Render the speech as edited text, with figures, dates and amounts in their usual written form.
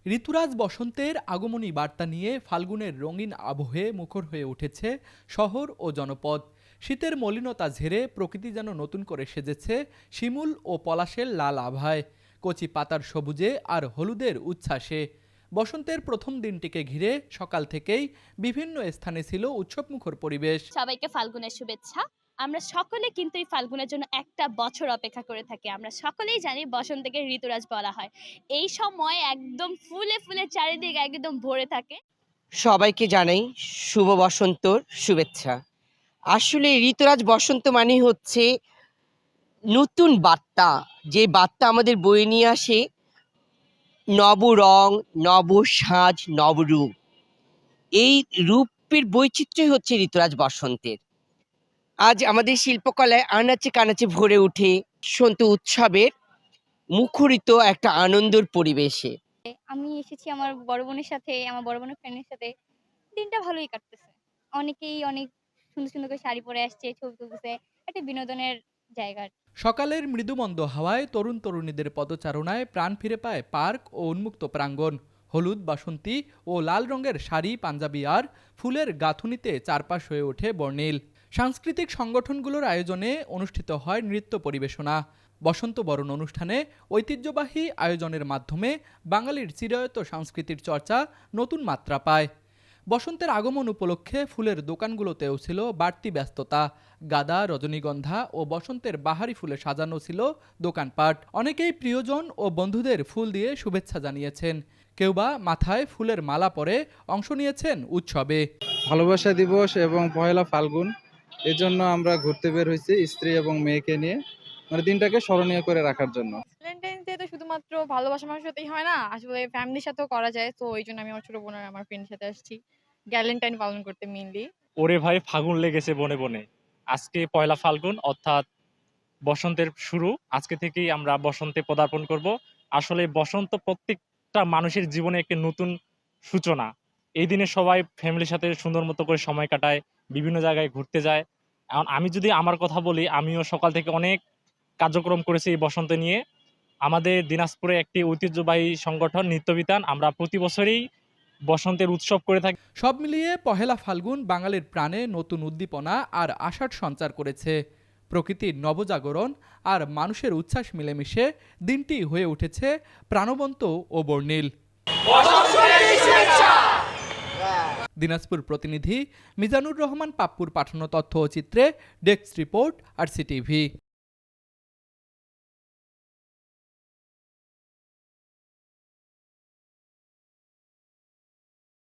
ঋতুরাজ বসন্তের আগমনী বার্তা নিয়ে ফাল্গুনের রঙিন আবহে মুখর হয়ে উঠেছে শহর ও জনপদ। শীতের মলিনতা ঝেড়ে প্রকৃতি যেন নতুন করে সেজেছে শিমুল ও পলাশের লাল আভায়, কচি পাতার সবুজে আর হলুদের উচ্ছ্বাসে। বসন্তের প্রথম দিনটিকে ঘিরে সকাল থেকেই বিভিন্ন স্থানে ছিল উৎসবমুখর পরিবেশ। সবাইকে ফাল্গুনের শুভেচ্ছা। আমরা সকলে কিন্তু এই ফাল্গুনের জন্য একটা বছর অপেক্ষা করে থাকি। আমরা সকলেই জানি বসন্তকে ঋতুরাজ বলা হয়। এই সময় একদম ফুলে ফুলে চারিদিক একদম ভরে থাকে। সবাইকে জানাই শুভ বসন্তর শুভেচ্ছা। আসলে ঋতুরাজ বসন্ত মানে হচ্ছে নতুন বার্তা, যে বার্তা আমাদের বয়ে নিয়ে আসে নব রং, নব সাজ, নবরূপ। এই রূপের বৈচিত্র্যই হচ্ছে ঋতুরাজ বসন্তের। আজ আমাদের শিল্পকলায় আনাচে কানাচে ভরে ওঠে বসন্ত উৎসবের মুখরিত একটা আনন্দের পরিবেশে। আমি এসেছি আমার বড় বোনের সাথে, আমার বড় বোনের ফ্রেন্ডের সাথে। দিনটা ভালোই কাটতেছে। অনেকেই অনেক সুন্দর, সুন্দর করে শাড়ি পরে আসছে, ছবি তুলতেছে। একটা বিনোদনের জায়গা। সকালের মৃদুমন্দ হাওয়ায় তরুণ তরুণীদের পদচারণায় প্রাণ ফিরে পায় পার্ক ও উন্মুক্ত প্রাঙ্গণ। হলুদ, বাসন্তী ও লাল রঙের শাড়ি, পাঞ্জাবি আর ফুলের গাঁথুনিতে চারপাশ হয়ে ওঠে বর্ণিল। সাংস্কৃতিক সংগঠনগুলোর আয়োজনে অনুষ্ঠিত হয় নৃত্য পরিবেশনা। বসন্ত বরণ অনুষ্ঠানে ঐতিহ্যবাহী আয়োজনের মাধ্যমে বাঙালির চিরায়ত সংস্কৃতির চর্চা নতুন মাত্রা পায়। বসন্তের আগমন উপলক্ষে ফুলের দোকানগুলোতেও ছিল বাড়তি ব্যস্ততা। গাঁদা, রজনীগন্ধা ও বসন্তের বাহারি ফুলে সাজানো ছিল দোকানপাট। অনেকেই প্রিয়জন ও বন্ধুদের ফুল দিয়ে শুভেচ্ছা জানিয়েছেন। কেউ বা মাথায় ফুলের মালা পরে অংশ নিয়েছেন উৎসবে। ভালোবাসা দিবস এবং পহেলা ফাল্গুন, এজন্য আমরা ঘুরতে বের হয়েছি স্ত্রী এবং মেয়েকে নিয়ে, মানে দিনটাকে স্মরণীয় করে রাখার জন্য। ভ্যালেন্টাইন্স ডে তো শুধুমাত্র ভালোবাসা মানুষের সাথেই হয় না, আসলে ফ্যামিলির সাথেও করা যায়। তো এই জন্য আমি আমার ছোট বোন আর আমার ফ্রেন্ডের সাথে আসছি ভ্যালেন্টাইন পালন করতে মেইনলি। ওরে ভাই ফাগুন লেগেছে বনে বনে। আজকে পয়লা ফাল্গুন, অর্থাৎ বসন্তের শুরু। আজকে থেকেই আমরা বসন্তে পদার্পণ করব। আসলে বসন্ত প্রত্যেকটা মানুষের জীবনে একটি নতুন সূচনা। এই দিনে সবাই ফ্যামিলির সাথে সুন্দর মতো করে সময় কাটায়, বিভিন্ন জায়গায় ঘুরতে যায়। এখন আমি যদি আমার কথা বলি, আমিও সকাল থেকে অনেক কার্যক্রম করেছি এই বসন্ত নিয়ে। আমাদের দিনাজপুরে একটি ঐতিহ্যবাহী সংগঠন নৃত্যবিতান, আমরা প্রতি বছরই বসন্তের উৎসব করে থাকি। সব মিলিয়ে পহেলা ফাল্গুন বাঙালির প্রাণে নতুন উদ্দীপনা আর আশার সঞ্চার করেছে। প্রকৃতির নবজাগরণ আর মানুষের উচ্ছ্বাস মিলেমিশে দিনটি হয়ে উঠেছে প্রাণবন্ত ও বর্ণিল। দিনাজপুর প্রতিনিধি মিজানুর রহমান পাপ্পুর পাঠানো তথ্য ও চিত্রে ডেস্ক রিপোর্ট, RCTV।